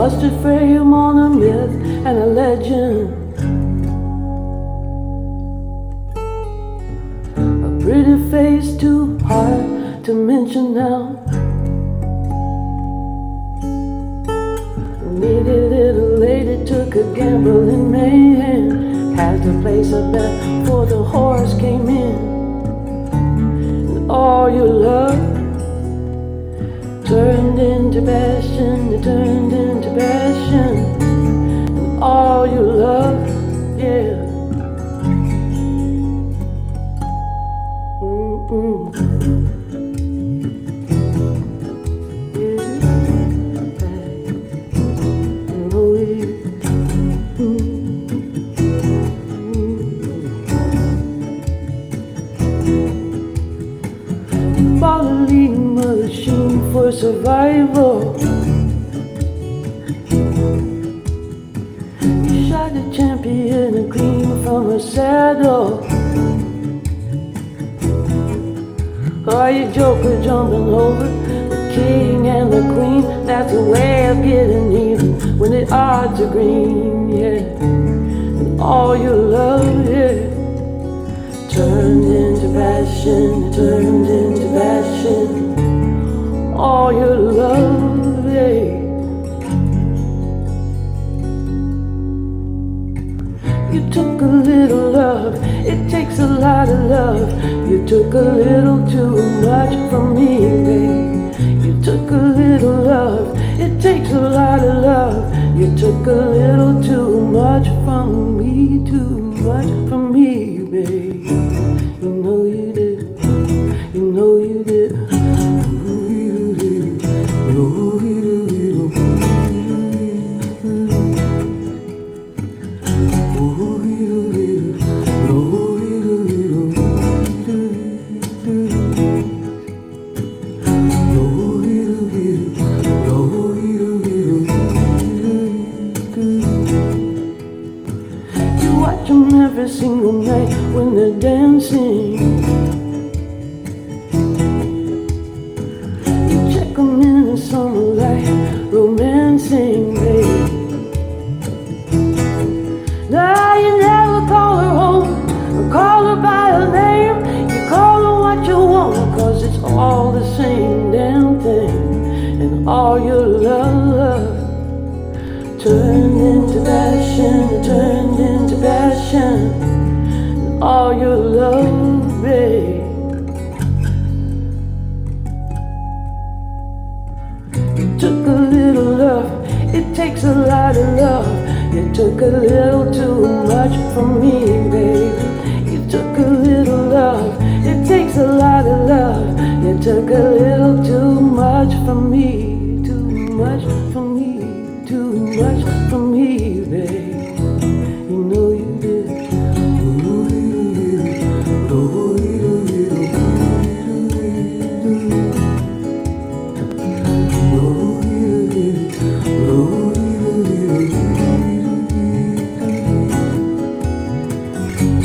busted frame on a myth and a legend. A pretty face too hard to mention now. A needy little lady took a gamble in mayhem, had to place a bet before the horse came in. And all your love turned into passion, it turned into passion. And all your love, yeah. Bottling machine for survival. You shot the champion and clean from her saddle. Or you joker jumping over the king and the queen. That's a way of getting even when the odds are green, yeah. And all your love, yeah, turned into passion, it turned into passion. All your love, yeah. You took a little love, it takes a lot of love. You took a little too much from me, babe. You took a little love, it takes a lot of love. You took a little too much from me, too much from me, babe. You know you did, you know you did. You watch them every single night when they're dancing. You check them in the summer light, romancing, babe. Now you never call her home or call her by her name. You call her what you want, cause it's all the same damn thing. And all your love turned into passion, it turned into passion. And all your love, babe. You took a little love, it takes a lot of love. You took a little too much from me, babe. You took a little love, it takes a lot of love. You took a little too much from me, too much from me, too much from me, babe. You know you did.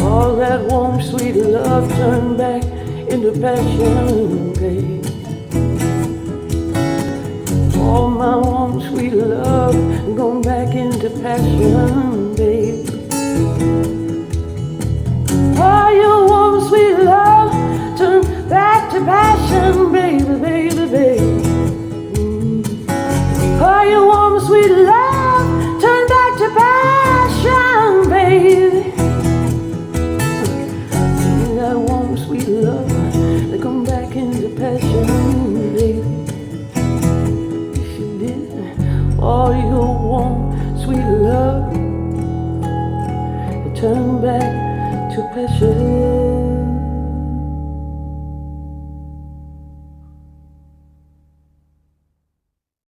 All that warm, sweet love turned back into passion, babe. All my warm, sweet love gone back into passion, babe. All your warm, sweet love turned back to passion, baby, baby, baby. All your warm, sweet love turned back to passion, baby. That warm, sweet love that come back into passion, baby. If you did, all your warm, sweet love, it turned back to passion.